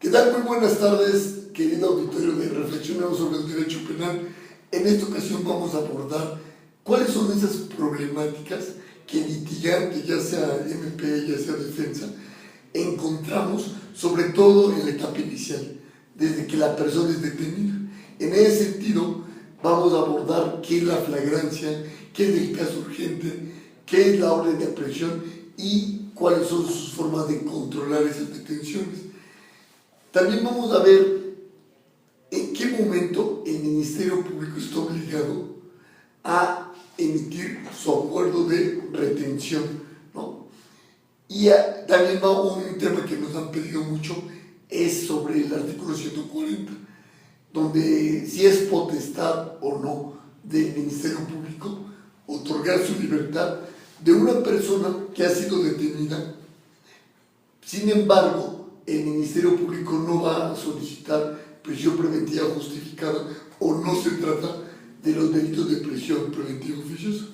¿Qué tal? Muy buenas tardes, querido auditorio de Reflexionemos sobre el Derecho Penal. En esta ocasión vamos a abordar cuáles son esas problemáticas que el litigante, ya sea MP, ya sea defensa, encontramos sobre todo en la etapa inicial, desde que la persona es detenida. En ese sentido, vamos a abordar qué es la flagrancia, qué es el caso urgente, qué es la orden de aprehensión y cuáles son sus formas de controlar esas detenciones. También vamos a ver en qué momento el Ministerio Público está obligado a emitir su acuerdo de retención, ¿no? Y también va un tema que nos han pedido mucho, es sobre el artículo 140, donde si es potestad o no del Ministerio Público otorgar su libertad de una persona que ha sido detenida. Sin embargo, el Ministerio Público no va a solicitar prisión preventiva justificada o no se trata de los delitos de prisión preventiva oficiosa.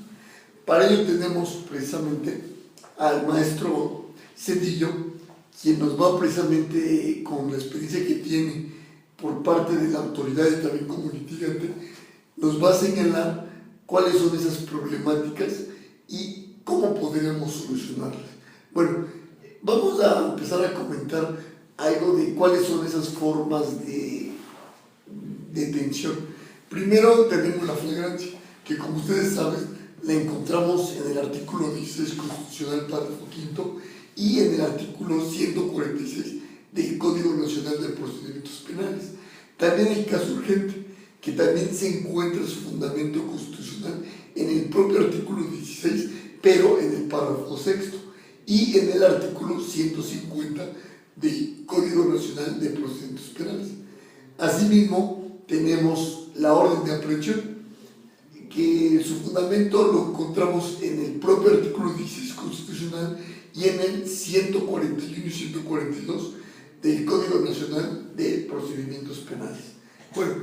Para ello tenemos precisamente al maestro Cedillo, quien nos va precisamente con la experiencia que tiene por parte de la autoridad y también como litigante, nos va a señalar cuáles son esas problemáticas y cómo podríamos solucionarlas. Bueno, vamos a empezar a comentar algo de cuáles son esas formas de detención. Primero tenemos la flagrancia, que como ustedes saben, la encontramos en el artículo 16 constitucional, párrafo 5, y en el artículo 146 del Código Nacional de Procedimientos Penales. También el caso urgente, que también se encuentra su fundamento constitucional en el propio artículo 16, pero en el párrafo 6, y en el artículo 150 del Código Nacional de Procedimientos Penales. Asimismo, tenemos la orden de aprehensión, que su fundamento lo encontramos en el propio artículo 16 constitucional y en el 141 y 142 del Código Nacional de Procedimientos Penales. Bueno,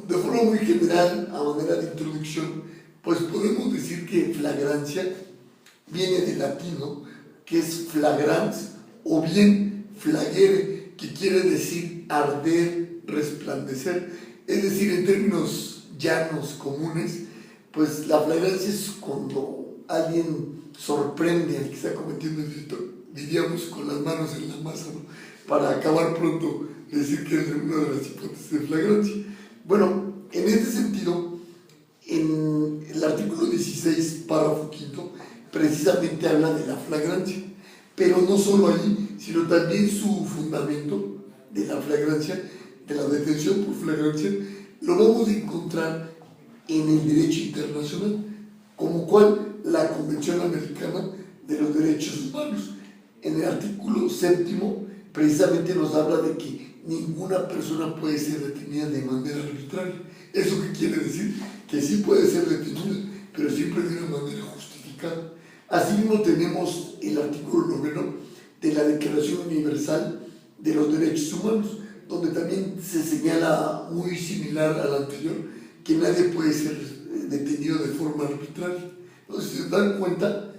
de forma muy general, a manera de introducción, pues podemos decir que flagrancia viene del latino, que es flagrans, o bien flagere, que quiere decir arder, resplandecer. Es decir, en términos llanos, comunes, pues la flagrancia es cuando alguien sorprende al que está cometiendo el delito, diríamos con las manos en la masa, ¿no? Para acabar pronto, decir que es una de las hipótesis de flagrancia. Bueno, en este sentido, en el artículo 16, párrafo 5, precisamente habla de la flagrancia, pero no solo allí, sino también su fundamento de la flagrancia, de la detención por flagrancia, lo vamos a encontrar en el derecho internacional, como cual la Convención Americana de los Derechos Humanos. En el artículo 7 precisamente nos habla de que ninguna persona puede ser detenida de manera arbitraria. ¿Eso qué quiere decir? Que sí puede ser detenida, pero siempre de una manera justificada. Asimismo tenemos el artículo 9 de la Declaración Universal de los Derechos Humanos, donde también se señala muy similar al anterior, que nadie puede ser detenido de forma arbitraria. Entonces, si se dan cuenta,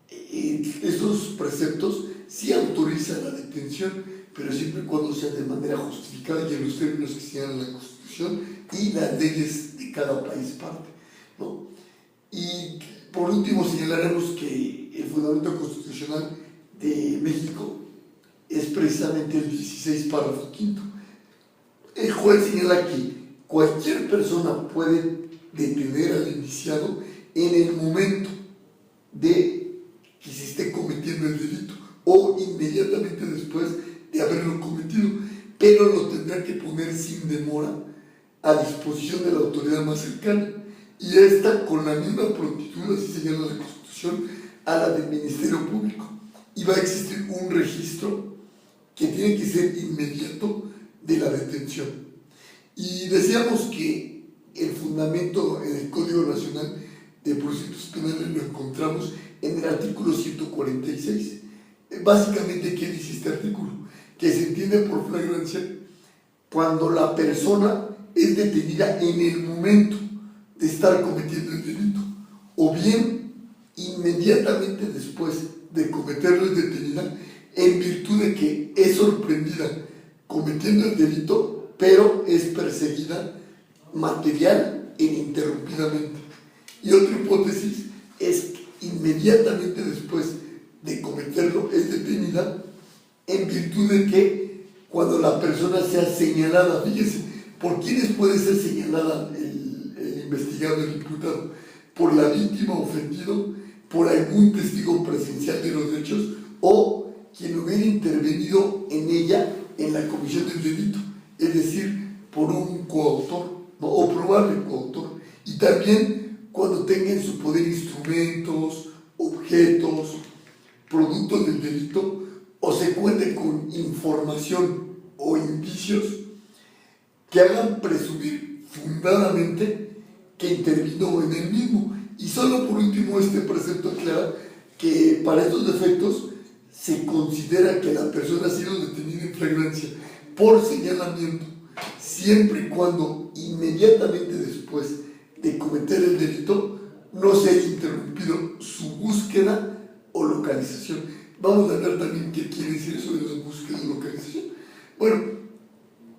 estos preceptos sí autorizan la detención, pero siempre y cuando sea de manera justificada y en los términos que señalan la Constitución y las leyes de cada país parte, ¿no? Y por último señalaremos que el fundamento constitucional de México es precisamente el 16, párrafo 5. El juez señala que cualquier persona puede detener al indiciado en el momento de que se esté cometiendo el delito o inmediatamente después de haberlo cometido, pero lo tendrá que poner sin demora a disposición de la autoridad más cercana, y esta con la misma prontitud, así señala la Constitución, a la del Ministerio Público, y va a existir un registro que tiene que ser inmediato de la detención. Y decíamos que el fundamento en el Código Nacional de Procedimientos Penales lo encontramos en el artículo 146. Básicamente, ¿qué dice este artículo? Que se entiende por flagrancia cuando la persona es detenida en el momento de estar cometiendo el delito, o bien inmediatamente después de cometerlo es detenida en virtud de que es sorprendida cometiendo el delito, pero es perseguida material e ininterrumpidamente. Y otra hipótesis es que inmediatamente después de cometerlo es detenida en virtud de que cuando la persona sea señalada, fíjese, ¿por quiénes puede ser señalada el investigado, el imputado? Por la víctima ofendido, por algún testigo presencial de los hechos o quien hubiera intervenido en ella en la comisión del delito, es decir, por un coautor, ¿no? O probable coautor. Y también cuando tenga en su poder instrumentos, objetos, productos del delito, o se cuente con información o indicios que hagan presumir fundadamente que intervino en el mismo. Y solo por último este precepto aclara que para estos defectos se considera que la persona ha sido detenida en flagrancia por señalamiento, siempre y cuando inmediatamente después de cometer el delito no se haya interrumpido su búsqueda o localización. Vamos a ver también qué quiere decir eso de la búsqueda y localización. Bueno,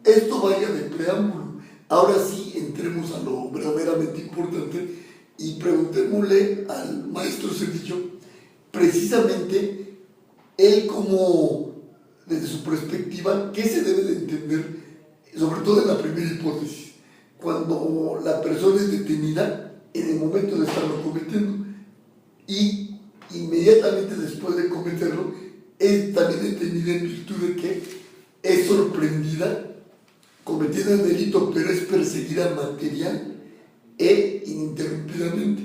esto vaya de preámbulo. Ahora sí entremos a lo verdaderamente importante y preguntémosle al maestro Cedillo precisamente él como desde su perspectiva qué se debe de entender, sobre todo en la primera hipótesis, cuando la persona es detenida en el momento de estarlo cometiendo y inmediatamente después de cometerlo es también detenida en virtud de que es sorprendida cometiendo el delito, pero es perseguida material e ininterrumpidamente.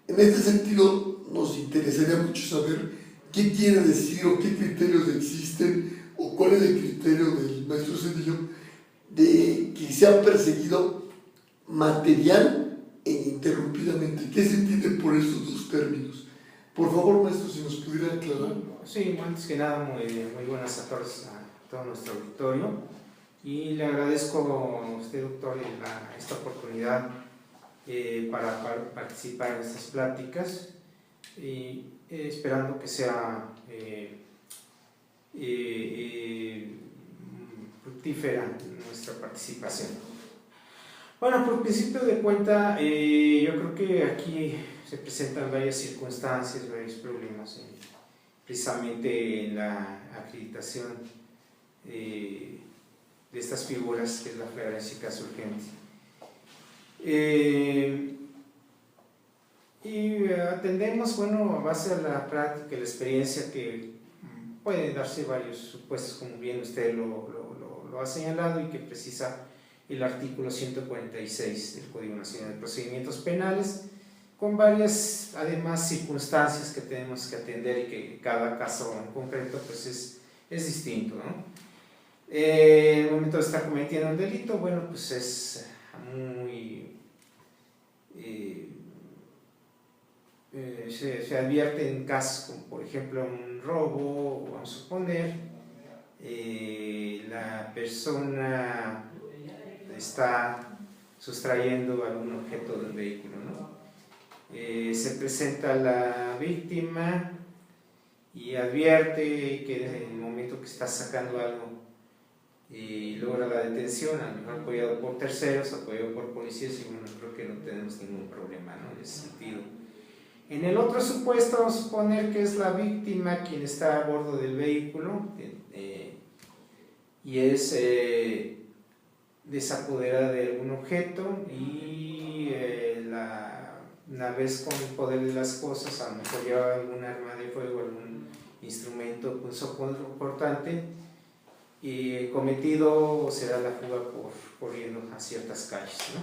En este sentido, nos interesaría mucho saber qué quiere decir o qué criterios existen o cuál es el criterio del maestro Cedillo de que se ha perseguido material e ininterrumpidamente. ¿Qué se entiende por estos dos términos? Por favor, maestro, si nos pudiera aclarar. Sí, antes que nada, muy buenas a todo nuestro auditorio. Y le agradezco a usted, doctor, esta oportunidad para participar en estas pláticas y esperando que sea fructífera nuestra participación. Bueno, por principio de cuenta, yo creo que aquí se presentan varias circunstancias, varios problemas, precisamente en la acreditación de estas figuras, que es la flagrancia y caso urgente. Y atendemos, bueno, a base de la práctica y la experiencia, que pueden darse varios supuestos, como bien usted lo ha señalado, y que precisa el artículo 146 del Código Nacional de Procedimientos Penales, con varias, además, circunstancias que tenemos que atender y que cada caso en concreto pues es distinto, ¿no? En el momento de estar cometiendo un delito, bueno, pues es muy... se advierte en casos como, por ejemplo, un robo, vamos a suponer, la persona está sustrayendo algún objeto del vehículo, ¿no? Se presenta la víctima y advierte que en el momento que está sacando algo y logra la detención, a lo mejor apoyado por terceros, apoyado por policías, y bueno, creo que no tenemos ningún problema, ¿no?, en ese sentido. En el otro supuesto, vamos a suponer que es la víctima quien está a bordo del vehículo y es desapoderada de algún objeto y una vez con el poder de las cosas, a lo mejor lleva algún arma de fuego, algún instrumento punzocortante, y el cometido será la fuga corriendo a ciertas calles, ¿no?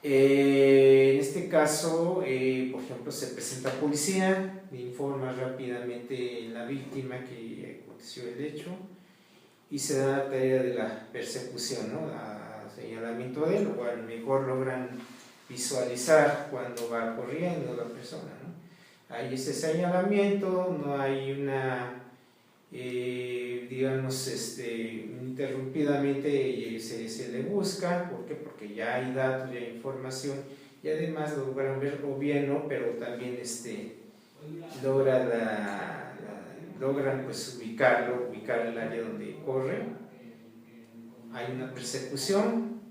En este caso, por ejemplo, se presenta policía, informa rápidamente la víctima que aconteció el hecho y se da la tarea de la persecución, ¿no?, a señalamiento de él, o a lo mejor logran visualizar cuando va corriendo la persona, ¿no? Hay ese señalamiento, no hay una, digamos, interrumpidamente se le busca. ¿Por qué? Porque ya hay datos, ya hay información, y además logran ver, o bien no, pero también logran pues ubicar el área donde corre, hay una persecución,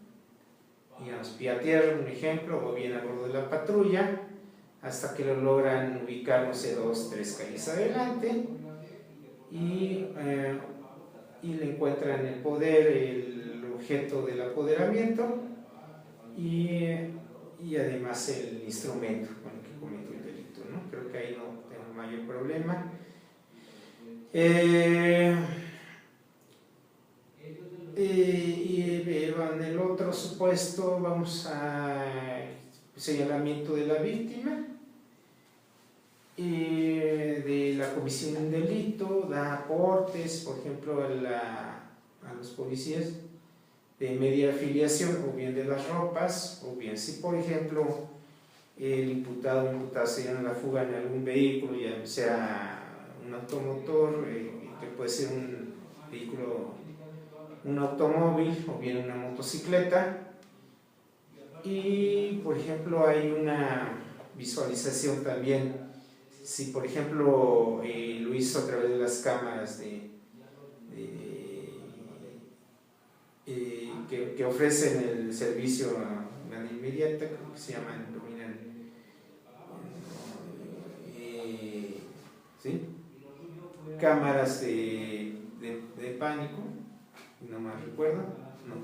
digamos, pie a tierra, un ejemplo, o bien a bordo de la patrulla, hasta que lo logran ubicar, no sé, 2, 3 calles adelante, y le encuentran el poder, el objeto del apoderamiento, y además el instrumento con el que cometió el delito, ¿no? Creo que ahí no tengo mayor problema. En el otro supuesto vamos a señalamiento de la víctima, de la comisión de un delito, da aportes, por ejemplo, a los policías de media afiliación, o bien de las ropas, o bien si por ejemplo el imputado o imputada se dieron la fuga en algún vehículo, ya sea un automotor, que puede ser un vehículo, un automóvil, o bien una motocicleta, y por ejemplo hay una visualización también, si por ejemplo lo hizo a través de las cámaras que ofrecen el servicio a manera inmediata, creo que se llaman, ¿sí? Cámaras de pánico, no más recuerdo, no.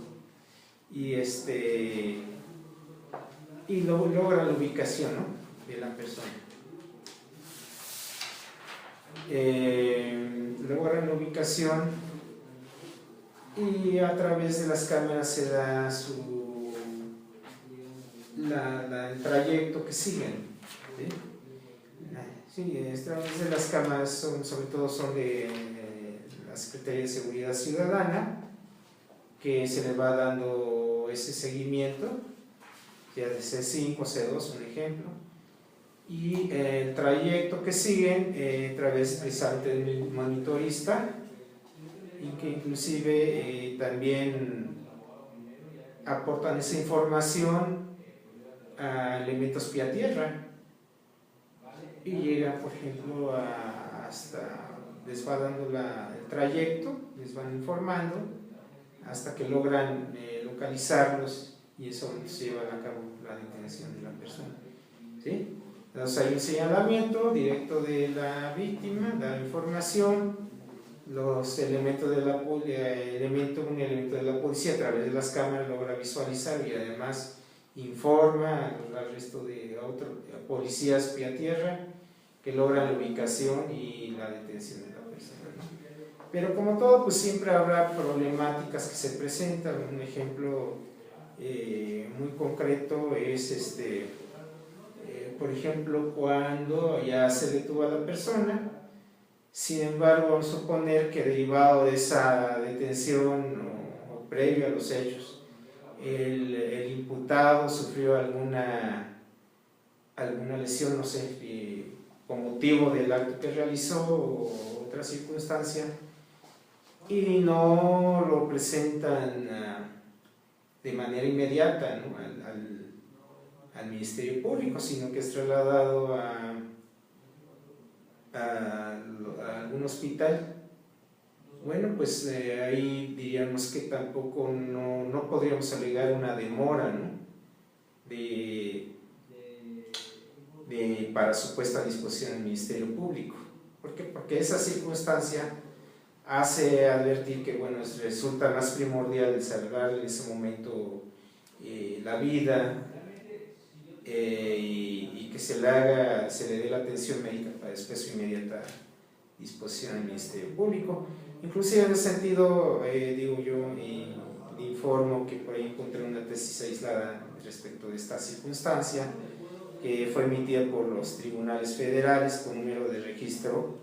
Y logra la ubicación, ¿no?, de la persona. Logra la ubicación, y a través de las cámaras se da el trayecto que siguen, ¿sí? Sí, a través de las cámaras sobre todo son de la Secretaría de Seguridad Ciudadana, que se le va dando ese seguimiento, ya de C5, C2, un ejemplo, y el trayecto que siguen a través precisamente del monitorista, y que inclusive también aportan esa información a elementos pie a tierra, y llegan, por ejemplo, hasta les va dando el trayecto, les van informando hasta que logran localizarlos, y eso se lleva a cabo la detención de la persona, ¿sí? Entonces hay un señalamiento directo de la víctima, da información, los elementos de un elemento de la policía a través de las cámaras logra visualizar, y además informa al resto de policías pie a tierra, que logran la ubicación y la detención de la persona, ¿no? Pero como todo, pues siempre habrá problemáticas que se presentan. Un ejemplo muy concreto es por ejemplo, cuando ya se detuvo a la persona. Sin embargo, vamos a suponer que derivado de esa detención o previo a los hechos, el imputado sufrió alguna lesión, no sé, con motivo del acto que realizó o otra circunstancia, y no lo presentan de manera inmediata, ¿no?, al Ministerio Público, sino que es trasladado a algún hospital. Bueno, pues ahí diríamos que tampoco no podríamos alegar una demora, ¿no?, para supuesta disposición del Ministerio Público. ¿Por qué? Porque esa circunstancia hace advertir que, bueno, resulta más primordial salvar en ese momento la vida, y que se le dé la atención médica para después su inmediata disposición al Ministerio Público. Inclusive en ese sentido, digo yo, informo que por ahí encontré una tesis aislada respecto de esta circunstancia, que fue emitida por los tribunales federales con número de registro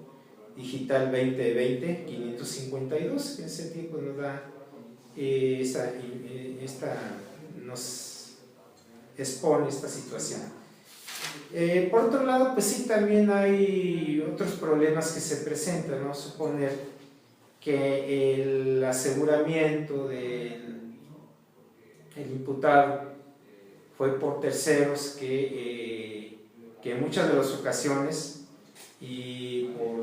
digital 2020-552, que en ese tiempo nos da nos expone esta situación. Por otro lado, pues sí, también hay otros problemas que se presentan, ¿no? Suponer que el aseguramiento del imputado fue por terceros, que en muchas de las ocasiones, y por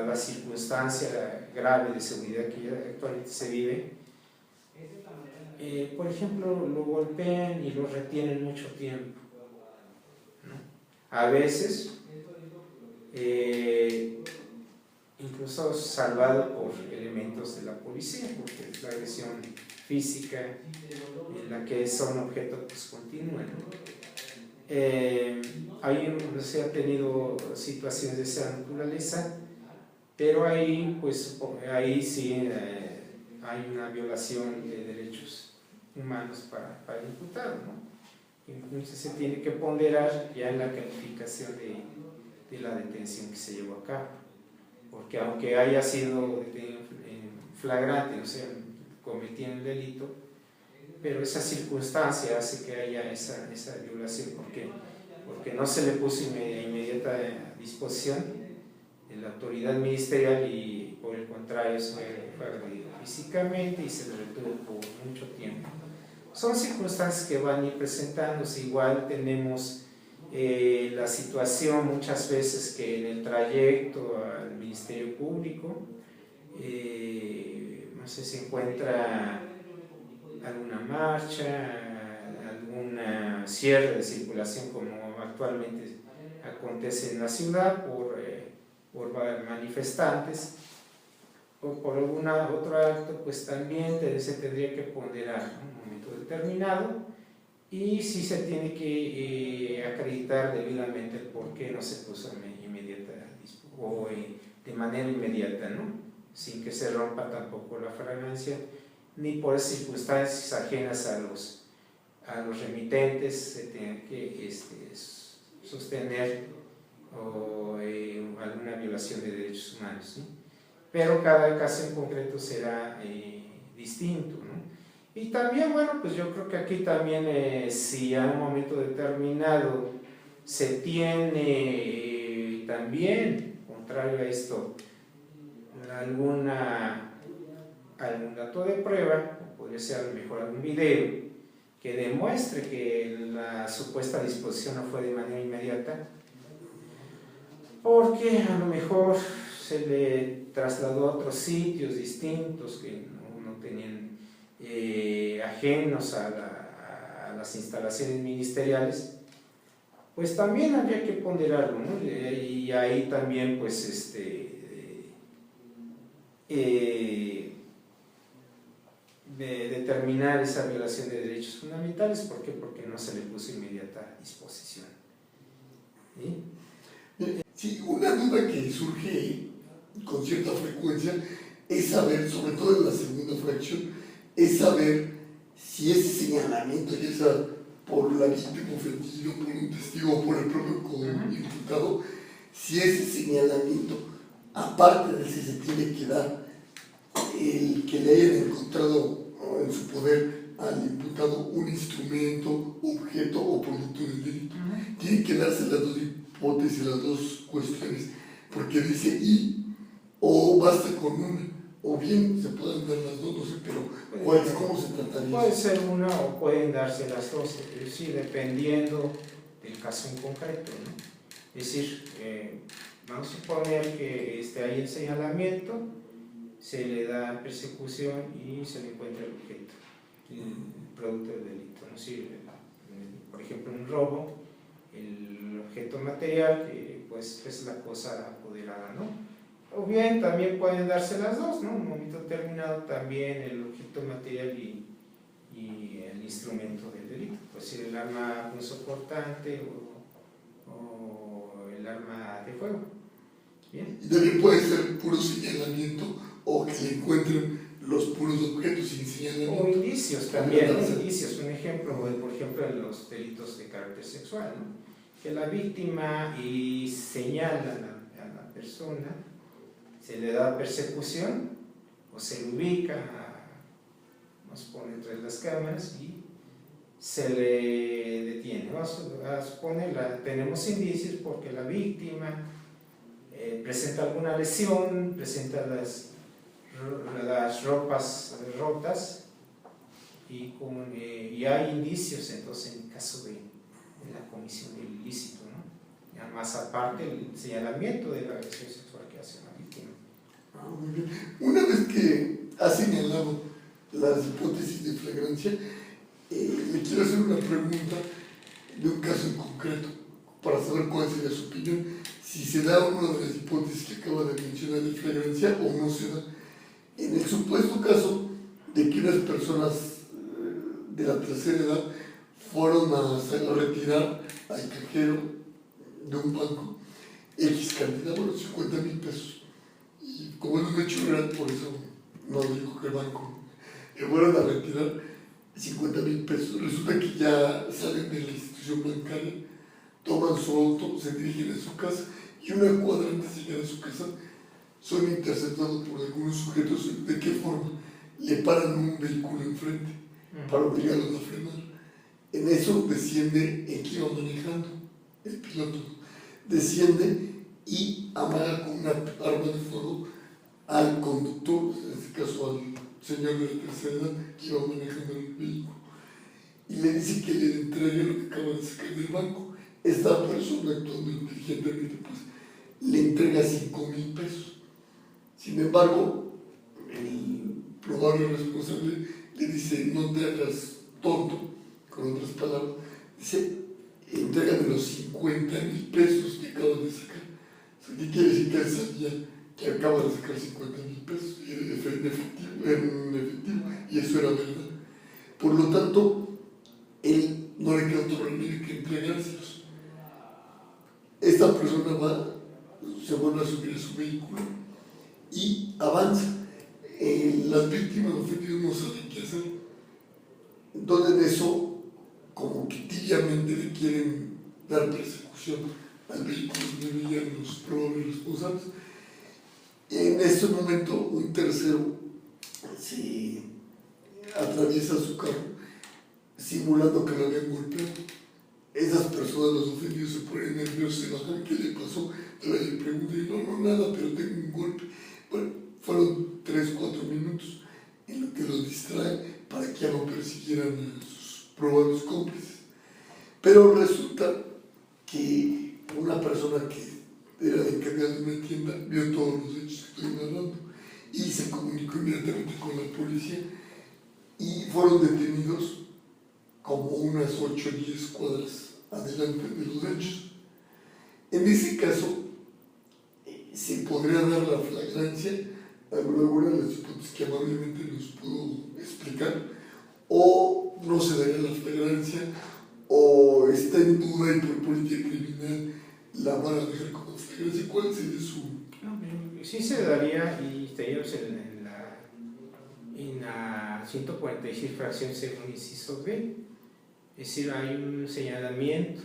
la circunstancia grave de seguridad que actualmente se vive, por ejemplo, lo golpean y lo retienen mucho tiempo, ¿no? A veces, incluso salvado por elementos de la policía, porque la agresión física en la que son objeto pues continúa, ¿no? Se ha tenido situaciones de esa naturaleza, pero ahí sí hay una violación de derechos humanos para el imputado, ¿no? Entonces se tiene que ponderar ya en la calificación de la detención que se llevó a cabo, porque aunque haya sido detenido en flagrante, o sea, cometiendo el delito, pero esa circunstancia hace que haya esa violación, porque no se le puso inmediata disposición de la autoridad ministerial y por el contrario fue agredido físicamente y se le retuvo por mucho tiempo. Son circunstancias que van a ir presentándose. Igual tenemos la situación muchas veces que en el trayecto al Ministerio Público no sé, se encuentra alguna marcha, alguna cierre de circulación como actualmente acontece en la ciudad por manifestantes o por algún otro acto, pues también se tendría que ponderar, ¿no?, un momento determinado, y sí se tiene que acreditar debidamente el por qué no se puso inmediata o de manera inmediata, ¿no?, sin que se rompa tampoco la flagrancia, ni por circunstancias ajenas a los remitentes se tenga que sostener alguna violación de derechos humanos, ¿sí? Pero cada caso en concreto será distinto, ¿no? Y también, bueno, pues yo creo que aquí también si a un momento determinado se tiene también, contrario a esto, algún dato de prueba, o podría ser a lo mejor algún video que demuestre que la supuesta disposición no fue de manera inmediata, porque a lo mejor se le trasladó a otros sitios distintos que no tenían ajenos a las instalaciones ministeriales, pues también habría que ponderarlo, ¿no? Y ahí también pues de determinar esa violación de derechos fundamentales. ¿Por qué? Porque no se le puso inmediata disposición, ¿sí? Sí, una duda que surge con cierta frecuencia es saber, sobre todo en la segunda fracción, es saber si ese señalamiento, ya sea por la víctima ofendida, por un testigo o por el propio imputado, si ese señalamiento, aparte de si se tiene que dar el que le hayan encontrado en su poder al imputado un instrumento, objeto o producto del delito, tiene que darse las dos hipótesis, las dos cuestiones, porque dice y o basta con una, o bien se pueden dar las dos, no sé, pero ¿cómo se trataría? Puede ser una o pueden darse las dos, sí, dependiendo del caso en concreto, ¿no? Es decir, vamos a suponer que hay el señalamiento, se le da persecución y se le encuentra el objeto, el producto del delito, ¿no? Sí, por ejemplo, un robo, el objeto material, que pues es la cosa apoderada, ¿no? O bien también pueden darse las dos, ¿no? En un momento determinado también el objeto material y el instrumento del delito, pues el arma punzocortante o el arma de fuego. Bien. Y también puede ser puro señalamiento o que se encuentren los puros objetos sin señalamiento. O indicios también, ¿no? Indicios, un ejemplo, por ejemplo, en los delitos de carácter sexual, ¿no? Que la víctima señala a la persona, se le da persecución o se le ubica, nos pone entre las cámaras y se le detiene. Vamos a suponer, tenemos indicios porque la víctima presenta alguna lesión, presenta las ropas rotas y hay indicios entonces en el caso de la comisión del ilícito, ¿no? Ya más aparte el señalamiento de la agresión sexual que hace la víctima. Muy bien. Una vez que ha señalado las hipótesis de flagrancia, le quiero hacer una pregunta de un caso en concreto, para saber cuál sería su opinión, si se da una de las hipótesis que acaba de mencionar de flagrancia o no se da. En el supuesto caso de que unas personas de la tercera edad fueron a retirar al cajero de un banco X cantidad, bueno, 50,000 pesos. Y como es un hecho real, por eso no digo que el banco, fueron a retirar 50,000 pesos. Resulta que ya salen de la institución bancaria, toman su auto, se dirigen a su casa y una cuadra antes de llegar a su casa son interceptados por algunos sujetos. ¿De qué forma? Le paran un vehículo enfrente para obligarlos a frenar. En eso desciende el que iba manejando, el piloto, desciende y amaga con una arma de fuego al conductor, en este caso al señor de la tercera edad que iba manejando el vehículo, y le dice que le entregue lo que acaba de sacar del banco. Esta persona, actuando inteligentemente, pues le entrega 5,000 pesos. Sin embargo, el probable responsable le dice: no te hagas tonto, con otras palabras, dice: entrégame los 50,000 pesos que acabas de sacar. O sea, ¿qué quiere decir? Que él sabía que acaba de sacar 50,000 pesos en efectivo, y eso era verdad. Por lo tanto, él no le queda otro remedio que entregárselos. Esta persona se vuelve a subir a su vehículo y avanza. Las víctimas ofendidas no saben qué hacer. Entonces, en eso, como que tibiamente le quieren dar persecución al vehículo donde veían los probables responsables. En ese momento, un tercero se atraviesa su carro simulando que lo habían golpeado. Esas personas, los ofendidos, se ponen nerviosos, se bajan: ¿qué le pasó? Entonces le preguntan: no, nada, pero tengo un golpe. Bueno, fueron 3-4 minutos en lo que los distraen para que ya no persiguieran a sus probables cómplices. Pero resulta que una persona que era la encargada de una tienda vio todos los hechos que estoy narrando y se comunicó inmediatamente con la policía, y fueron detenidos como unas 8 o 10 cuadras adelante de los hechos. En ese caso, se podría dar la flagrancia, alguna de las hipótesis que amablemente nos pudo explicar, o no se daría la flagrancia, o está en duda y por política criminal la van a dejar como flagrancia. ¿Cuál sería su...? Sí se daría, y estaríamos en la 146 fracción según inciso B. Es decir, hay un señalamiento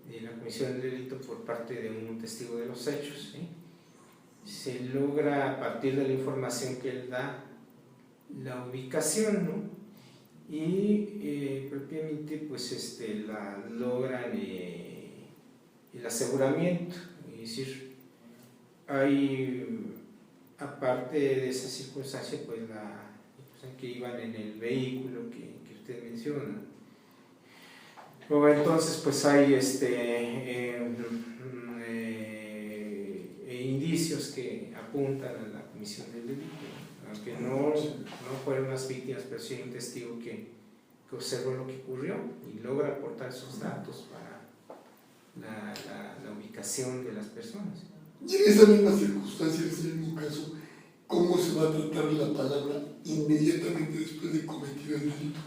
de la comisión del delito por parte de un testigo de los hechos, ¿sí? Se logra, a partir de la información que él da, la ubicación, ¿no? Y propiamente pues logran el aseguramiento. Es decir, hay, aparte de esa circunstancia, pues que iban en el vehículo que usted menciona. Luego entonces pues hay indicios que apuntan a la comisión del delito, aunque no fueron las víctimas, pero sí hay un testigo que observó lo que ocurrió y logra aportar esos datos para la ubicación de las personas. Y en esa misma circunstancia, en ese mismo caso, ¿cómo se va a tratar la palabra inmediatamente después de cometido el delito?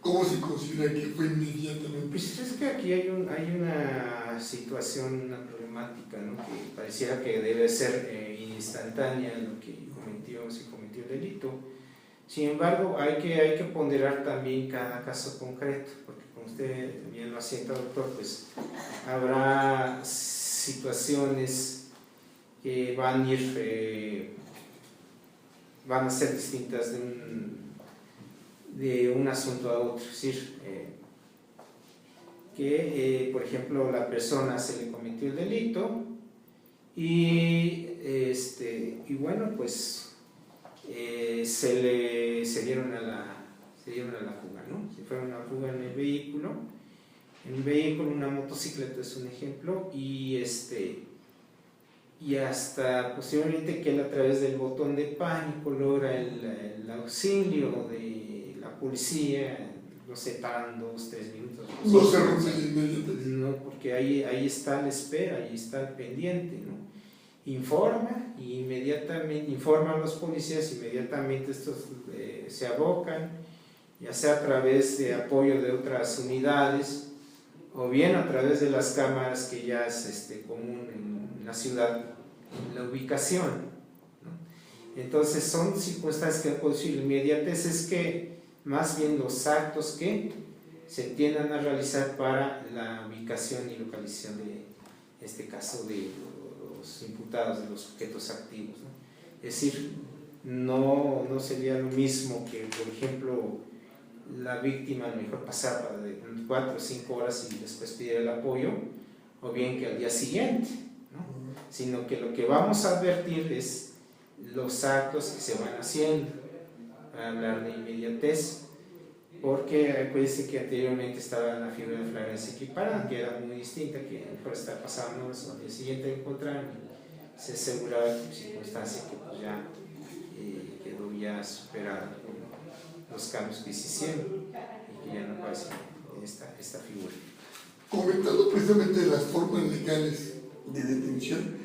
¿Cómo se considera que fue inmediatamente? Pues es que aquí hay una situación, una problemática, ¿no? Que pareciera que debe ser instantánea lo que se cometió el delito. Sin embargo, hay que ponderar también cada caso concreto, porque como usted bien lo asienta, doctor, pues habrá situaciones que van a ser distintas de un asunto a otro. Es decir, por ejemplo, la persona se le cometió el delito y bueno, pues se dieron a la fuga, ¿no? Se fueron a la fuga en el vehículo. En un vehículo, una motocicleta es un ejemplo, y y hasta posteriormente que él a través del botón de pánico logra el auxilio de la policía, no sé, paran 2, 3 minutos. No se rompe inmediatamente. No, porque ahí está la espera, ahí está el pendiente, ¿no? Informa y inmediatamente, informan los policías, inmediatamente estos se abocan, ya sea a través de apoyo de otras unidades o bien a través de las cámaras que ya es común en la ciudad, la ubicación, ¿no? Entonces son circunstancias que puedo decir, inmediatez es que más bien los actos que se tiendan a realizar para la ubicación y localización de, en este caso, de los imputados, de los sujetos activos, ¿no? Es decir, no sería lo mismo que, por ejemplo, la víctima a lo mejor pasara de 4 o 5 horas y después pidiera el apoyo, o bien que al día siguiente, ¿no? Sino que lo que vamos a advertir es los actos que se van haciendo, para hablar de inmediatez, porque acuérdense que anteriormente estaba la figura de flagrancia equiparada, que era muy distinta, que por estar pasando horas al día siguiente de encontrar, se aseguraba que circunstancia que pues ya quedó ya superada por los cambios que se hicieron y que ya no aparece esta figura. Comentando precisamente de las formas legales de detención,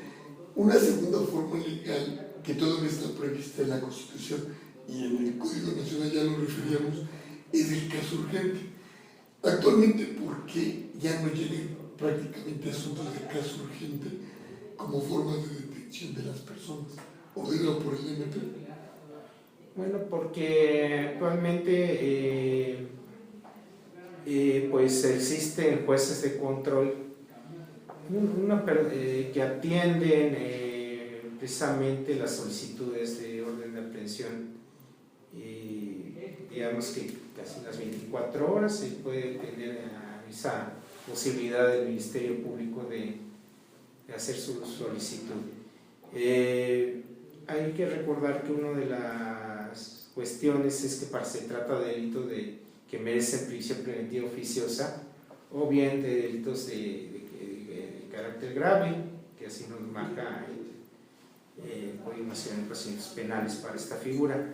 una segunda forma legal que todavía está prevista en la Constitución y en el Código Nacional ya lo referíamos, es el caso urgente. Actualmente, ¿por qué ya no llegan prácticamente asuntos de caso urgente como forma de detención de las personas? ¿Ordenado por el MP? Bueno, porque actualmente pues existen jueces de control que atienden precisamente las solicitudes de orden de aprehensión. Digamos que casi las 24 horas se puede tener esa posibilidad del Ministerio Público de hacer su solicitud. Hay que recordar que una de las cuestiones es que se trata de delitos que merecen prisión preventiva oficiosa o bien de delitos de carácter grave, que así nos marca el Código Nacional de Procedimientos Penales para esta figura,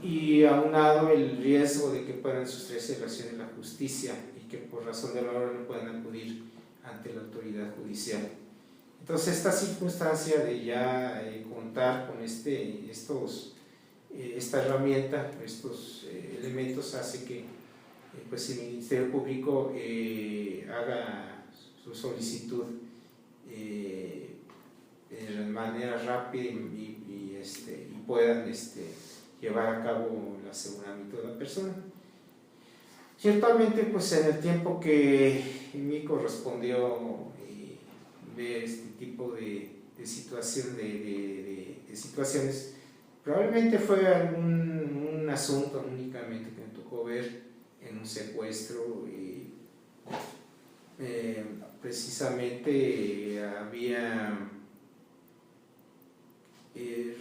y aunado el riesgo de que puedan sustraerse de la acción de la justicia y que por razón de la hora no puedan acudir ante la autoridad judicial. Entonces esta circunstancia de ya contar con esta herramienta, estos elementos, hace que pues el Ministerio Público haga su solicitud de manera rápida y puedan llevar a cabo el aseguramiento de la persona. Ciertamente, pues en el tiempo que me correspondió ver este tipo de situación, de situaciones, probablemente fue un asunto únicamente que me tocó ver en un secuestro y precisamente había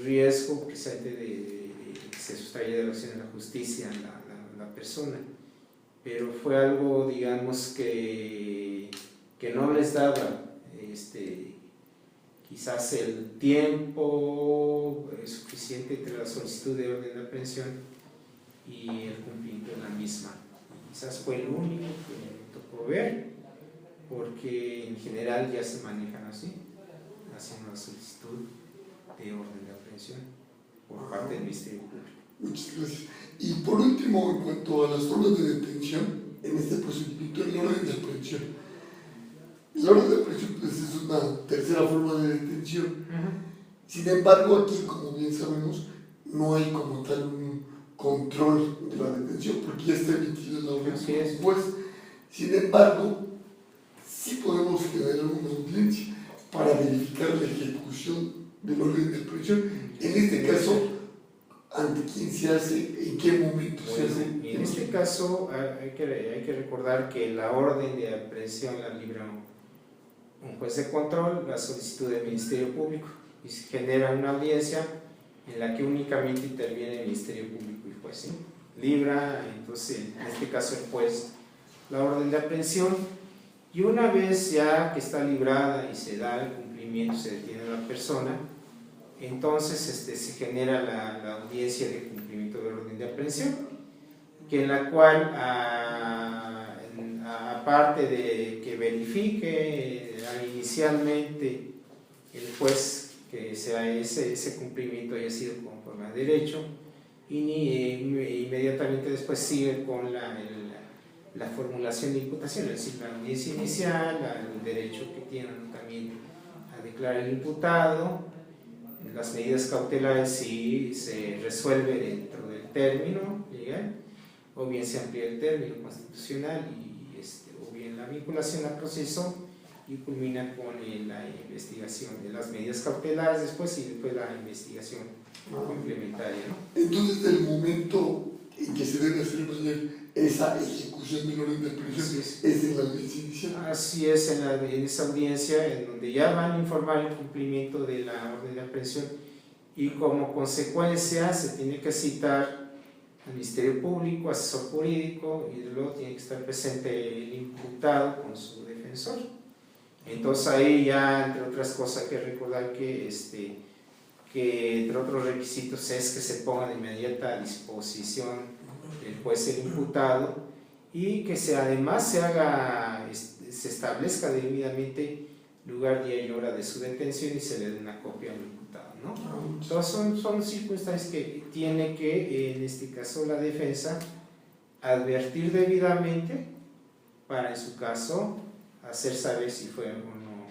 riesgo precisamente de que se sustraiga de la acción de la justicia la persona, pero fue algo, digamos, que no les daba quizás el tiempo suficiente entre la solicitud de orden de aprehensión y el cumplimiento de la misma. Quizás fue el único que me tocó ver, porque en general ya se manejan así, haciendo una solicitud de orden de aprehensión por parte del Ministerio Público. Muchas gracias. Y por último, en cuanto a las formas de detención en este procedimiento, el orden de aprehensión. El orden de aprehensión pues, es una tercera forma de detención. Sin embargo, aquí, como bien sabemos, no hay como tal un control de la detención porque ya está emitida la orden por un juez. Sin embargo, sí podemos generar una audiencia para verificar la ejecución del orden de aprehensión. En este caso, ¿ante quién se hace? ¿En qué momento se hace? En este caso hay que recordar que la orden de aprehensión la libra un juez de control, la solicitud del Ministerio Público, y se genera una audiencia en la que únicamente interviene el Ministerio Público y el juez, ¿sí? Libra, entonces en este caso el juez, la orden de aprehensión, Y una vez ya que está librada y se da el cumplimiento, se detiene a la persona, entonces se genera la audiencia de cumplimiento de orden de aprehensión, que en la cual, aparte de que verifique inicialmente el juez que ese cumplimiento haya sido conforme a derecho, y inmediatamente después sigue con la formulación de imputación, es decir, la audiencia inicial, el derecho que tienen también a declarar el imputado, las medidas cautelares si se resuelve dentro del término legal, o bien se amplía el término constitucional, o bien la vinculación al proceso, y culmina con la investigación de las medidas cautelares después y después la investigación complementaria, ¿no? Entonces, el momento en que se debe hacer esa ejecución del orden de aprehensión es en la audiencia inicial. Así es, en esa audiencia en donde ya van a informar el cumplimiento de la orden de aprehensión, y como consecuencia se tiene que citar al Ministerio Público, asesor jurídico, y luego tiene que estar presente el imputado con su defensor. Entonces ahí ya, entre otras cosas, hay que recordar que entre otros requisitos es que se ponga de inmediata disposición del juez el imputado, y que además se establezca debidamente lugar, día y hora de su detención y se le dé una copia al imputado, ¿no? Entonces son circunstancias que tiene que, en este caso, la defensa advertir debidamente para, en su caso, hacer saber si fue o no,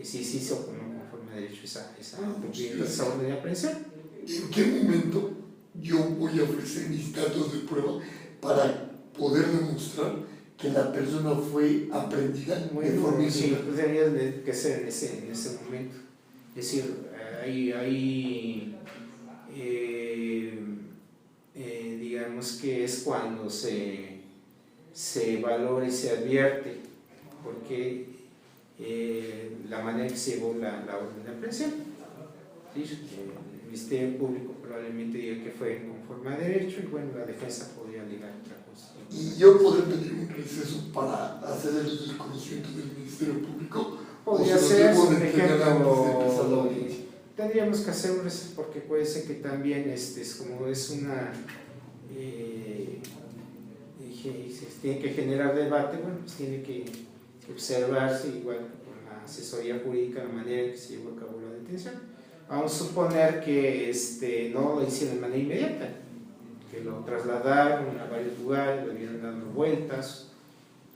si se hizo o no conforme a derecho esa orden de aprehensión. ¿En qué momento yo voy a ofrecer mis datos de prueba para poder demostrar que la persona fue aprehendida de forma ilegal? Sí, pues tendría que ser en ese momento. Es decir, digamos que es cuando se valora y se advierte, porque la manera en que se llevó la orden de aprehensión. ¿Sí? El Ministerio Público probablemente diga que fue conforme a derecho, y bueno, la defensa podría alegar otra cosa. ¿Y yo poder pedir un receso para hacer el conocimiento del Ministerio Público? Podría ser, por ejemplo, tendríamos que hacer un receso, porque puede ser que también como es una se tiene que generar debate, bueno, pues tiene que observarse igual con la asesoría jurídica la manera en que se llevó a cabo la detención. Vamos a suponer que no lo hicieron de manera inmediata, que lo trasladaron a varios lugares, lo vieron dando vueltas,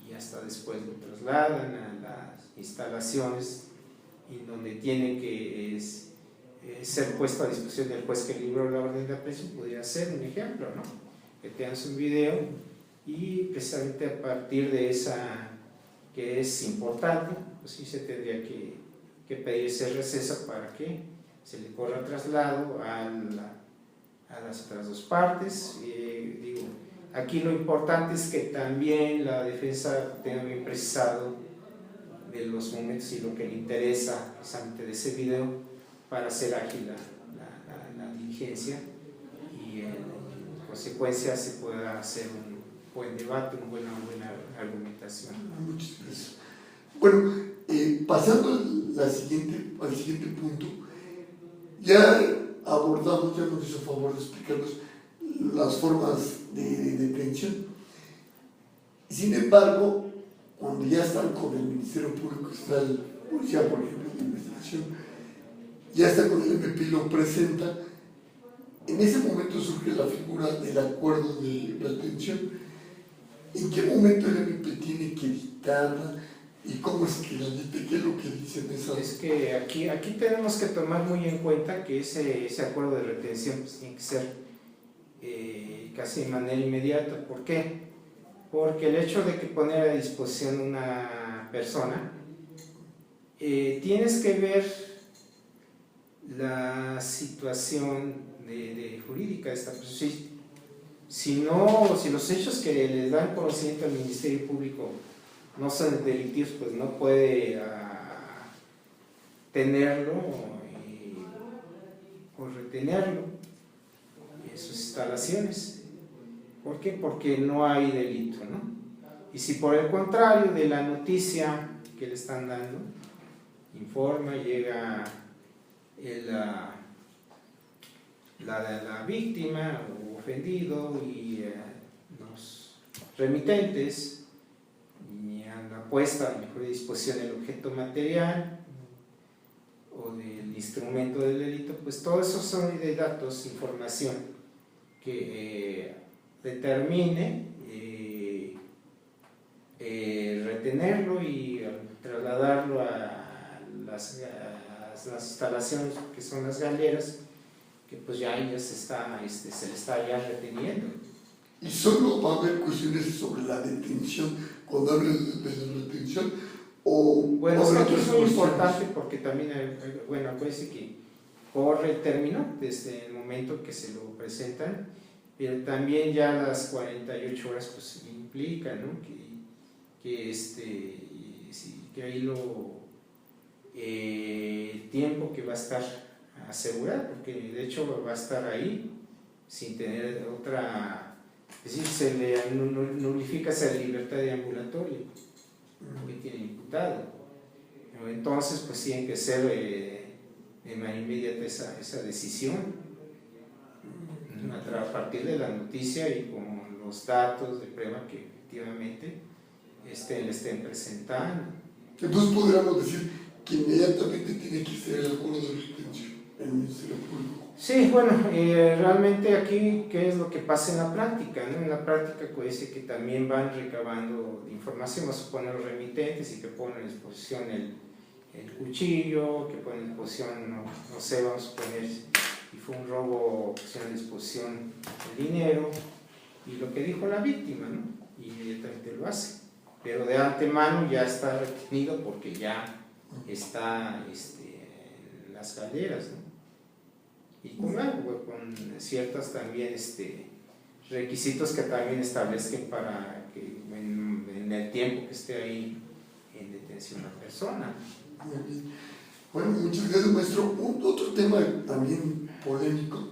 y hasta después lo trasladan a las instalaciones y donde tiene que ser puesto a disposición del juez que libró la orden de aprehensión. Podría ser un ejemplo, ¿no? Que tengan su video, y precisamente a partir de esa, que es importante, pues sí se tendría que pedir ese receso para que se le corra traslado a las otras dos partes. Aquí lo importante es que también la defensa tenga bien precisado de los momentos y lo que le interesa precisamente de ese video, para hacer ágil la diligencia, y en consecuencia se pueda hacer un buen debate, una buena argumentación. Muchas gracias. Bueno, pasando al siguiente punto, ya abordamos, ya nos hizo favor de explicarnos las formas de detención. Sin embargo, cuando ya están con el Ministerio Público, está el policía, por ejemplo, de investigación, ya está con el MP y lo presenta, en ese momento surge la figura del acuerdo de retención. ¿En qué momento el MP tiene que dictarla y cómo es que la dicta? ¿Qué es lo que dicen esas? Es que aquí tenemos que tomar muy en cuenta que ese acuerdo de retención pues tiene que ser casi de manera inmediata. ¿Por qué? Porque el hecho de que poner a disposición una persona, tienes que ver la situación jurídica de esta persona. Si los hechos que les dan conocimiento al Ministerio Público no son delictivos, pues no puede tenerlo o retenerlo en sus instalaciones. ¿Por qué? Porque no hay delito, ¿no? Y si por el contrario de la noticia que le están dando, informa, llega la víctima o ofendido y los remitentes y han puesto a mejor disposición el objeto material o del instrumento del delito, pues todo eso son de datos, información que determine retenerlo y trasladarlo a las instalaciones que son las galeras, que pues ya se le está ya reteniendo. Y solo va a haber cuestiones sobre la detención, cuando hables de la retención, o bueno, es aquí es muy importante porque también, bueno, acuérdense que corre el término desde el momento que se lo presentan, pero también ya las 48 horas pues implican, ¿no? que ahí el tiempo que va a estar asegurado, porque de hecho va a estar ahí sin tener otra, es decir, se le nulifica esa libertad de ambulatorio que tiene imputado. Entonces pues tiene que ser de manera inmediata esa decisión a partir de la noticia y con los datos de prueba que efectivamente le estén presentando. Entonces podríamos decir que inmediatamente tiene que ser el acuerdo de retención el Ministerio Público. Sí, bueno, realmente aquí, ¿qué es lo que pasa en la práctica? ¿No? En la práctica puede que también van recabando información, vamos a suponer los remitentes y que ponen a disposición el cuchillo, que ponen a disposición, no sé, vamos a suponer, si fue un robo, pusieron a disposición el dinero, y lo que dijo la víctima, ¿no? Y inmediatamente lo hace. Pero de antemano ya está retenido porque ya está en las galeras, ¿no? Y con ciertos también requisitos que también establezcan para que en el tiempo que esté ahí en detención la persona. Muy bien. Bueno, muchas gracias, maestro. Otro tema también polémico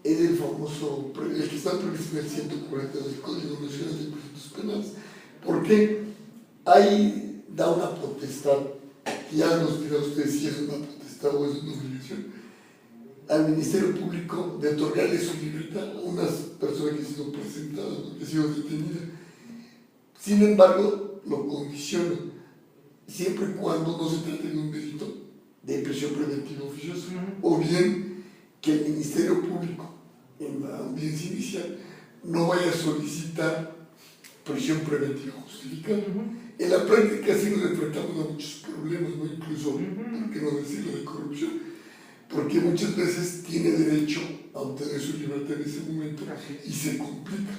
es el famoso, el que está previsto en el 140 del Código Nacional de Procedimientos Penales. ¿Por qué? Ahí da una potestad, ya nos dirá usted si es una potestad o es una obligación, al Ministerio Público de otorgarle su libertad a unas personas que han sido presentadas, ¿no? Que han sido detenidas. Sin embargo, lo condiciona, siempre y cuando no se trate de un delito de prisión preventiva oficiosa, o bien que el Ministerio Público, en la audiencia inicial, no vaya a solicitar prisión preventiva justificada. En la práctica sí nos enfrentamos a muchos problemas, ¿no? Incluso, ¿por qué no decirlo?, de corrupción, porque muchas veces tiene derecho a obtener su libertad en ese momento y se complica.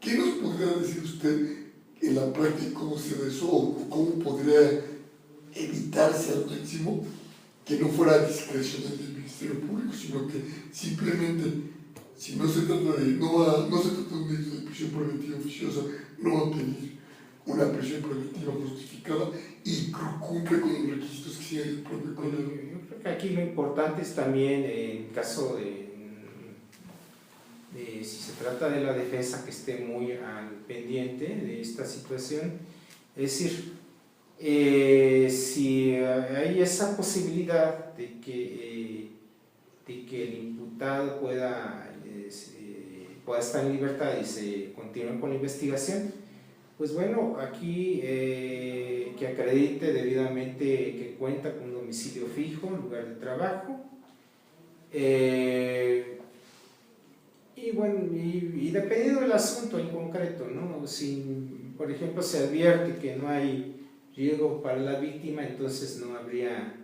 ¿Qué nos podría decir usted en la práctica cómo se da eso, o cómo podría evitarse al máximo que no fuera discrecional del Ministerio Público, sino que simplemente, si no se trata de un delito de prisión preventiva oficiosa, no va a pedir una prisión preventiva justificada y cumple con los requisitos que sigue el propio código? Yo creo que aquí lo importante es también, en caso de si se trata de la defensa, que esté muy al pendiente de esta situación, es decir, si hay esa posibilidad de que el imputado pueda estar en libertad y se continúe con la investigación, pues bueno, aquí que acredite debidamente que cuenta con un domicilio fijo, un lugar de trabajo, y bueno, y dependiendo del asunto en concreto, ¿no? Si, por ejemplo, se advierte que no hay riesgo para la víctima, entonces no habría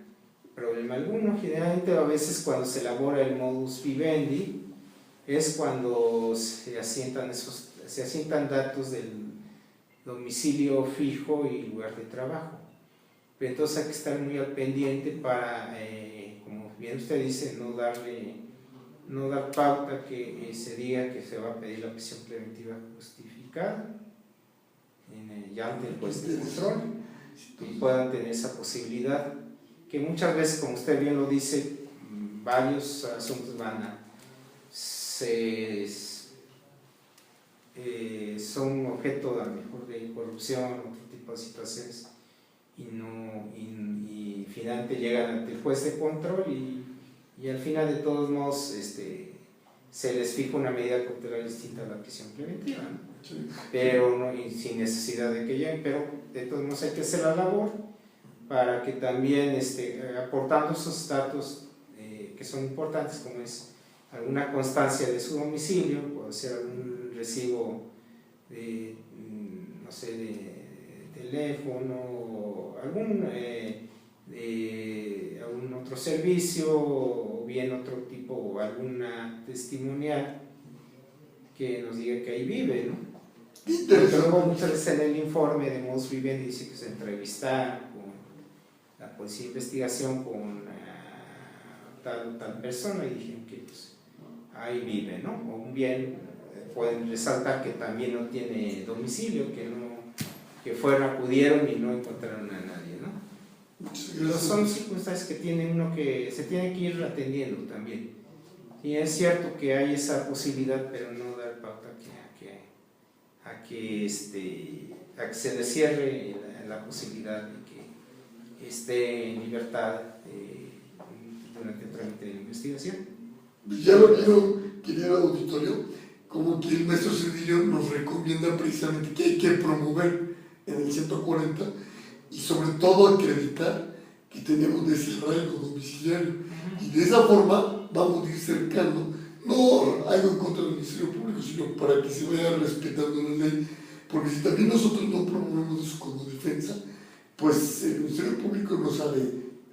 problema alguno. Generalmente, a veces cuando se elabora el modus vivendi, es cuando se asientan datos del domicilio fijo y lugar de trabajo. Pero entonces hay que estar muy al pendiente para, como bien usted dice, no dar pauta que se diga que se va a pedir la prisión preventiva justificada ya ante el juez de control, y puedan tener esa posibilidad, que muchas veces, como usted bien lo dice, varios asuntos son objeto a lo mejor de corrupción, otro tipo de situaciones, y finalmente llegan ante el juez de control y al final de todos modos se les fija una medida cautelar distinta a la prisión preventiva, ¿no? Sí. Pero no, y sin necesidad de que lleguen, pero de todos modos hay que hacer la labor para que también aportando esos datos que son importantes, como es alguna constancia de su domicilio, puede ser algún recibo de, no sé, de teléfono, o algún otro servicio, o bien otro tipo, o alguna testimonial que nos diga que ahí vive, ¿no? Porque luego muchas veces en el informe de modus vivendi dice que se entrevistaron con la policía de investigación con tal persona y dijeron que pues, ahí vive, ¿no? O bien pueden resaltar que también no tiene domicilio, que acudieron y no encontraron a nadie, ¿no? Pero son circunstancias que tiene uno que se tiene que ir atendiendo también. Y es cierto que hay esa posibilidad, pero no dar pauta a que se le cierre la posibilidad de que esté en libertad durante el trámite de la investigación. Ya lo vieron, querido auditorio, como que el maestro Cedillo nos recomienda precisamente que hay que promover en el 140 y sobre todo acreditar que tenemos desarraigo domiciliario y de esa forma vamos a ir cercando, no algo en contra del Ministerio Público, sino para que se vaya respetando la ley, porque si también nosotros no promovemos eso como defensa, pues el Ministerio Público no sabe,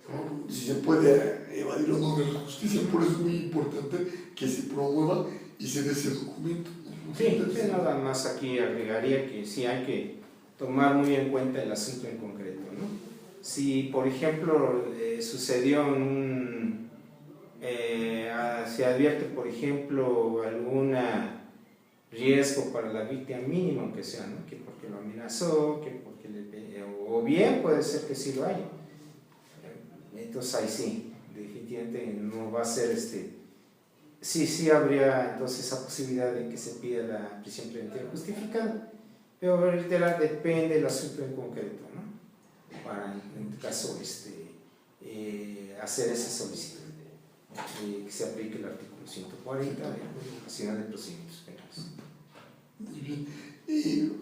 ¿no?, si se puede evadir o no de la justicia. Por eso es muy importante que se promueva y se dé ese documento. Sí, nada más aquí agregaría que sí hay que tomar muy en cuenta el asunto en concreto, ¿no? Si, por ejemplo, sucedió se advierte, por ejemplo, algún riesgo para la víctima mínima, aunque sea, ¿no?, que porque lo amenazó, que porque o bien puede ser que sí lo haya. Entonces ahí sí, definitivamente no va a ser sí habría entonces esa posibilidad de que se pida la prisión preventiva justificada, pero depende del asunto en concreto, ¿no?, para en este caso hacer esa solicitud, que se aplique el artículo 140 del Código Nacional de Procedimientos Penales. Muy bien.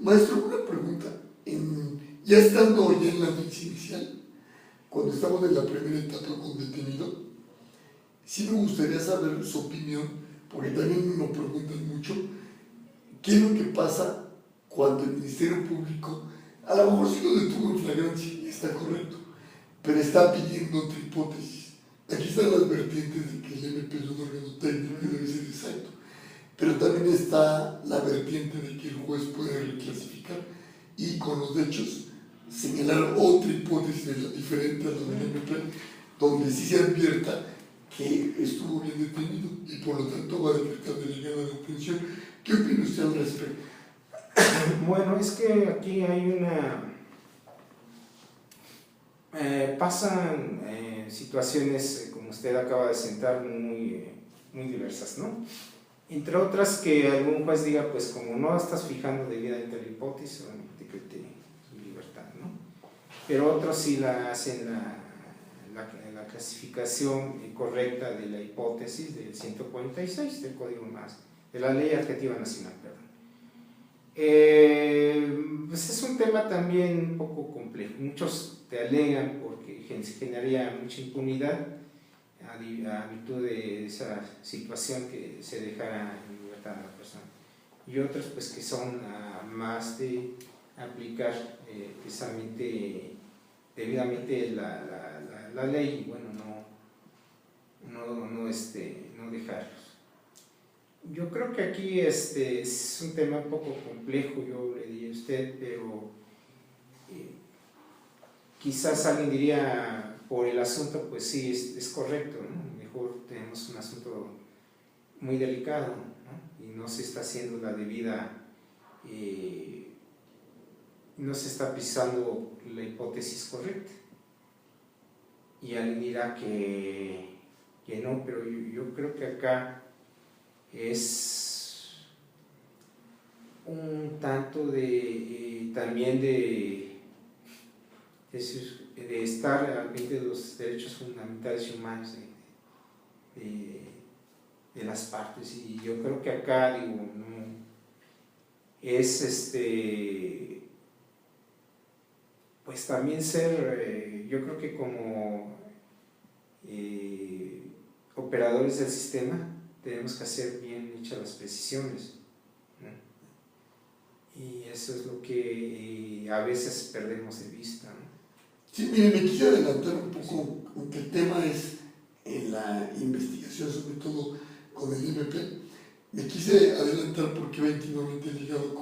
Maestro, una pregunta. Ya estando ya en la audiencia inicial, cuando estamos en la primera etapa con detenido, sí me gustaría saber su opinión, porque también nos preguntan mucho, ¿qué es lo que pasa cuando el Ministerio Público, a lo mejor sí lo detuvo en flagrancia, y está correcto, pero está pidiendo otra hipótesis? Aquí están las vertientes de que el MP es un órgano técnico y debe ser exacto, pero también está la vertiente de que el juez puede reclasificar y con los hechos señalar otra hipótesis de la diferente a la del MP, donde sí se advierta que estuvo bien detenido y por lo tanto va a decretar delegada de detención. ¿Qué opina usted al respecto? Bueno, es que aquí hay pasan situaciones, como usted acaba de sentar, muy diversas, ¿no? Entre otras que algún juez diga, pues como no estás fijando debidamente la hipótesis, decrete tu libertad, ¿no? Pero otros sí hacen la clasificación correcta de la hipótesis del 146 del Código de la Ley Adjetiva Nacional, perdón. Pues es un tema también un poco complejo. Muchos te alegan porque se generaría mucha impunidad a virtud de esa situación que se dejara en libertad a la persona, y otros pues que son más de aplicar precisamente debidamente la ley y bueno, no dejarlos. Yo creo que aquí es un tema un poco complejo, yo le diría a usted, pero quizás alguien diría, por el asunto, pues sí, es correcto, ¿no? Mejor tenemos un asunto muy delicado, ¿no? Y no se está haciendo la debida, no se está pisando la hipótesis correcta. Y alguien dirá que no, pero yo creo que acá es un tanto de también de estar al pendiente de los derechos fundamentales y humanos de las partes. Y yo creo que acá, digo, no, es pues también ser, yo creo que como operadores del sistema tenemos que hacer bien hechas las precisiones, ¿no? Y eso es lo que a veces perdemos de vista, ¿no? Sí, mire, me quise adelantar un poco, aunque el tema es en la investigación, sobre todo con el MP, me quise adelantar porque va íntimamente ligado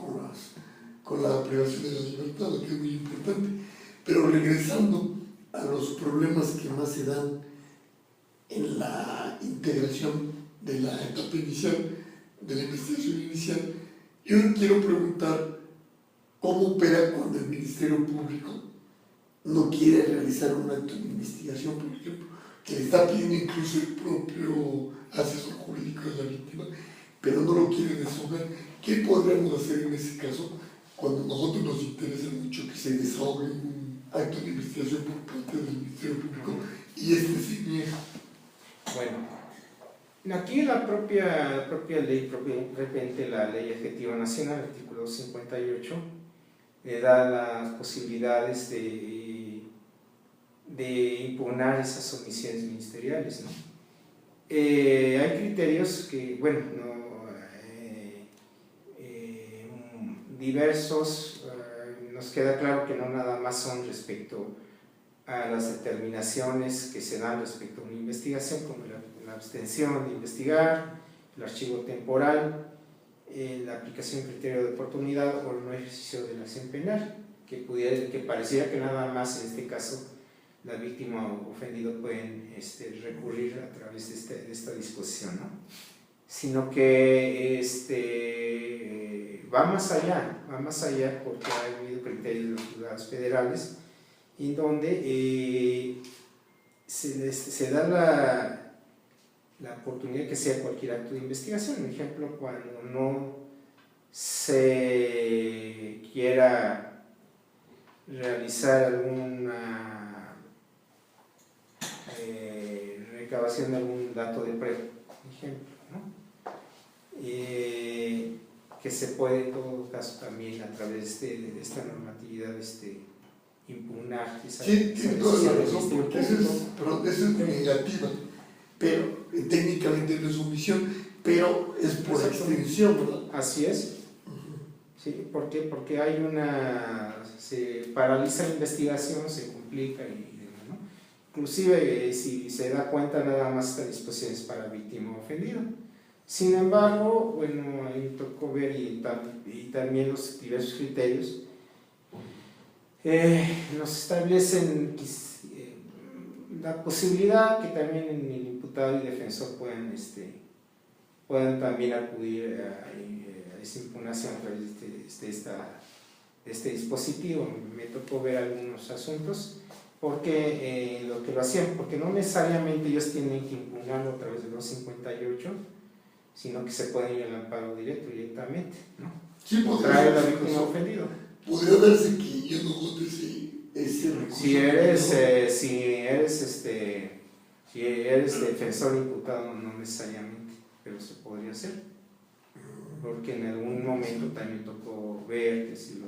con la privación de la libertad, lo que es muy importante. Pero regresando a los problemas que más se dan en la integración de la etapa inicial, de la investigación inicial, yo quiero preguntar cómo opera cuando el Ministerio Público no quiere realizar un acto de investigación, por ejemplo, que le está pidiendo incluso el propio asesor jurídico de la víctima, pero no lo quiere desahogar. ¿Qué podríamos hacer en ese caso cuando a nosotros nos interesa mucho que se desahogue un acto de investigación por parte del Ministerio Público y se niega? Bueno, aquí la propia ley, repente la Ley Ejecutiva Nacional, artículo 58, le da las posibilidades de impugnar esas omisiones ministeriales, ¿no? Hay criterios que, bueno, no, diversos, nos queda claro que no nada más son respecto a las determinaciones que se dan respecto a una investigación, como la abstención de investigar, el archivo temporal, la aplicación de criterio de oportunidad o el no ejercicio de la acción penal, que pareciera que nada más en este caso la víctima o ofendido pueden recurrir a través de esta disposición, ¿no? Sino que va más allá porque ha habido criterios de los juzgados federales en donde se da la oportunidad que sea cualquier acto de investigación. Por ejemplo, cuando no se quiera realizar alguna recabación de algún dato de prueba, por ejemplo, ¿no? Que se puede en todo caso también a través de esta normatividad impugnar esa, sí, esa tiene toda la decisión razón, del porque Ministerio esa es negativa, pero técnicamente no es omisión, pero es por extensión, ¿verdad? Así es. Sí, ¿por qué? Porque hay se paraliza la investigación, se complica y demás, ¿no? Inclusive si se da cuenta nada más esta disposición es para víctima ofendida. Sin embargo, bueno, ahí me tocó ver y también los diversos criterios nos establecen la posibilidad que también el imputado y defensor puedan también acudir a esa impugnación a través de este dispositivo. Me tocó ver algunos asuntos porque lo que lo hacían, porque no necesariamente ellos tienen que impugnarlo a través de los 58, sino que se pueden ir al amparo directamente, ¿no? Sí, traer a la víctima ofendido. Podría darse que yo no vote ese recurso. Si eres defensor imputado, no necesariamente, pero se podría hacer, porque en algún momento también tocó ver que si lo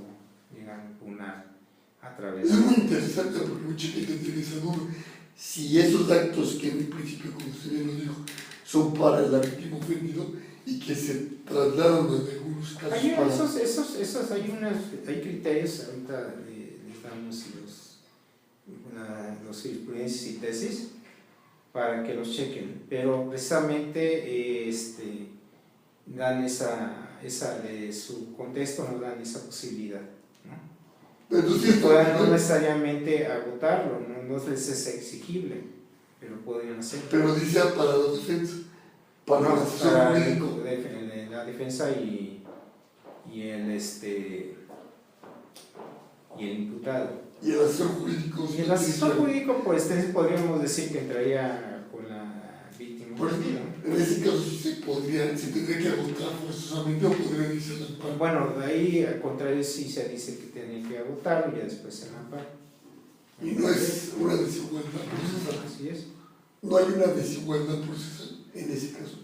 llegan a impugnar a través Es muy interesante porque mucha gente tiene esa duda. Si esos actos que en un principio, como usted bien lo dijo, son para el víctima ofendido y que se trasladan en algunos casos hay criterios, ahorita les damos los jurisprudencias y tesis para que los chequen, pero precisamente dan de su contexto nos dan esa posibilidad, ¿no? Entonces, no necesariamente agotarlo, no les es exigible, pero podrían hacerlo. Pero dice para la defensa, para el asesor jurídico. La defensa y el imputado. Y el asesor jurídico. Y el asesor jurídico, pues podríamos decir que entraría con la víctima Por ofendido. en ese caso sí se tendría que agotar forzosamente o podría irse al amparo. Bueno, de ahí al contrario sí se dice que tienen que agotarlo y ya después el amparo. Y no es una desigualdad procesal. Así es. No hay una desigualdad procesal en ese caso.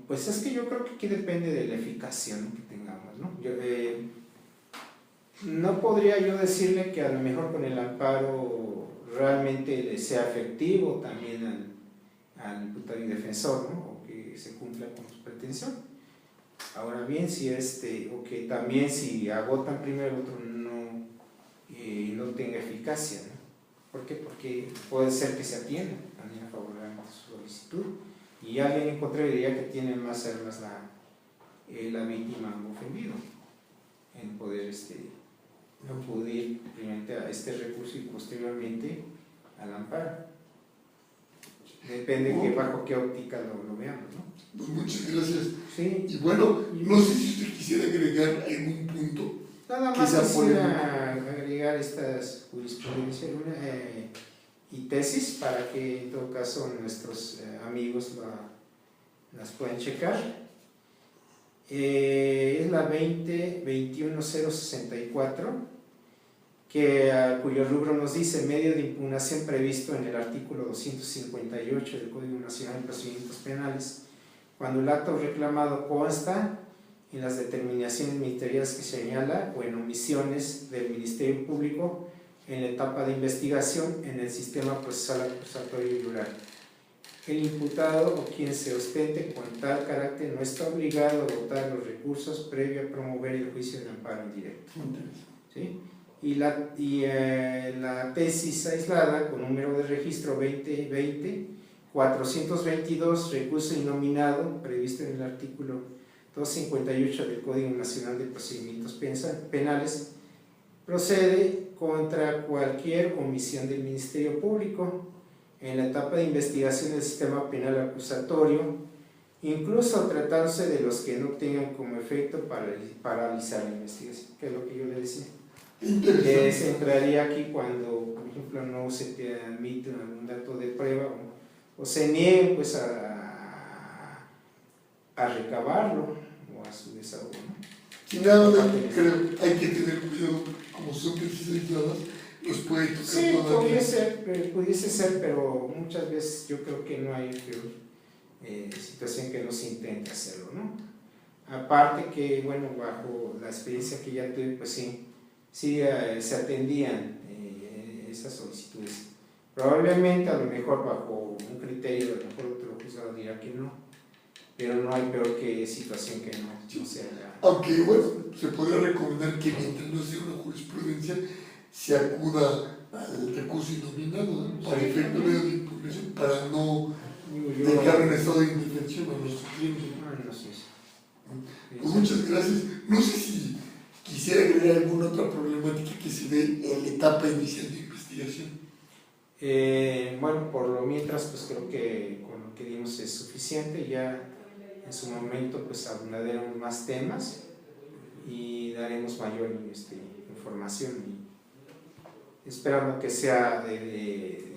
Pues es que yo creo que aquí depende de la eficacia, ¿no?, que tengamos, ¿no? No podría yo decirle que a lo mejor con el amparo realmente le sea efectivo también al imputado y defensor, ¿no?, o que se cumpla con su pretensión. Ahora bien, o que también si agotan primero el otro no tenga eficacia, ¿no? ¿Por qué? Porque puede ser que se atienda también favorablemente a su solicitud y alguien en contra diría que tiene más armas la víctima o ofendido en poder acudir primeramente a este recurso y posteriormente al amparo. Depende bajo qué óptica lo veamos, ¿no? Pues muchas gracias. Sí. Y bueno, no sé si usted quisiera agregar algún punto. Nada más quisiera agregar estas jurisprudencias y tesis para que en todo caso nuestros amigos las puedan checar. Es la 20-21-064, cuyo rubro nos dice: medio de impugnación previsto en el artículo 258 del Código Nacional de Procedimientos Penales, cuando el acto reclamado consta en las determinaciones ministeriales que señala o en omisiones del Ministerio Público en la etapa de investigación en el sistema procesal acusatorio y rural. El imputado o quien se ostente con tal carácter no está obligado a agotar los recursos previo a promover el juicio de amparo indirecto. ¿Sí? Y la tesis aislada con número de registro 2020-422, recurso innominado previsto en el artículo 258 del Código Nacional de Procedimientos Penales, procede contra cualquier omisión del Ministerio Público en la etapa de investigación del sistema penal acusatorio, incluso tratándose de los que no tengan como efecto paralizar la investigación, que es lo que yo le decía. Que se entraría aquí cuando, por ejemplo, no se te admite algún dato de prueba o se niegue pues a recabarlo o a su desahogo, ¿no? Y nada, creo hay que tener cuidado, como son tesis aisladas, los puede tocar. Sí, pudiese ser, pero muchas veces yo creo que no hay situación que no se intente hacerlo, ¿no? Aparte que, bueno, bajo la experiencia que ya tuve, pues sí se atendían esas solicitudes. Probablemente, a lo mejor bajo un criterio, a lo mejor otro juzgado dirá que no, pero no hay peor que situación que no se haga. Aunque, bueno, se podría recomendar que mientras no sea una jurisprudencia, se acuda al recurso innominado, ¿no?, para efecto de impugnación, para no dejar en estado de indefensión a nuestro cliente. No sé. Pues muchas gracias. No sé si quisiera agregar alguna otra problemática que se ve en la etapa inicial de investigación. Bueno, por lo mientras, pues creo que con lo que dimos es suficiente. Ya en su momento, pues abundaremos más temas y daremos mayor información, y esperando que sea de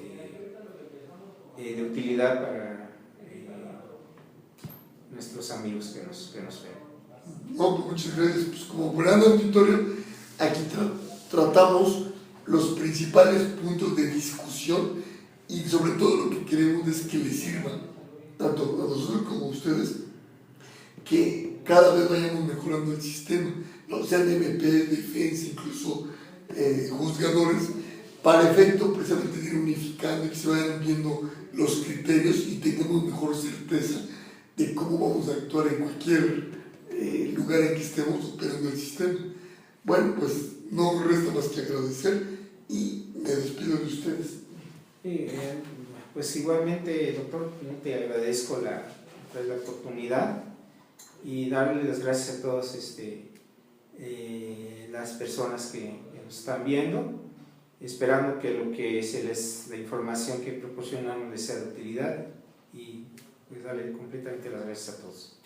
utilidad para nuestros amigos que nos ven. No, pues muchas gracias. Pues como gran auditorio, aquí tratamos los principales puntos de discusión y sobre todo lo que queremos es que les sirva tanto a nosotros como a ustedes, que cada vez vayamos mejorando el sistema, no sean MP, defensa, incluso juzgadores, para efecto precisamente de ir unificando y que se vayan viendo los criterios y tengamos mejor certeza de cómo vamos a actuar en cualquier lugar en que estemos operando el sistema. Bueno, pues no resta más que agradecer y me despido de ustedes. Sí, pues igualmente, doctor, te agradezco la oportunidad y darle las gracias a todas las personas que nos están viendo, esperando que la información que proporcionamos les sea de utilidad, y pues darle completamente las gracias a todos.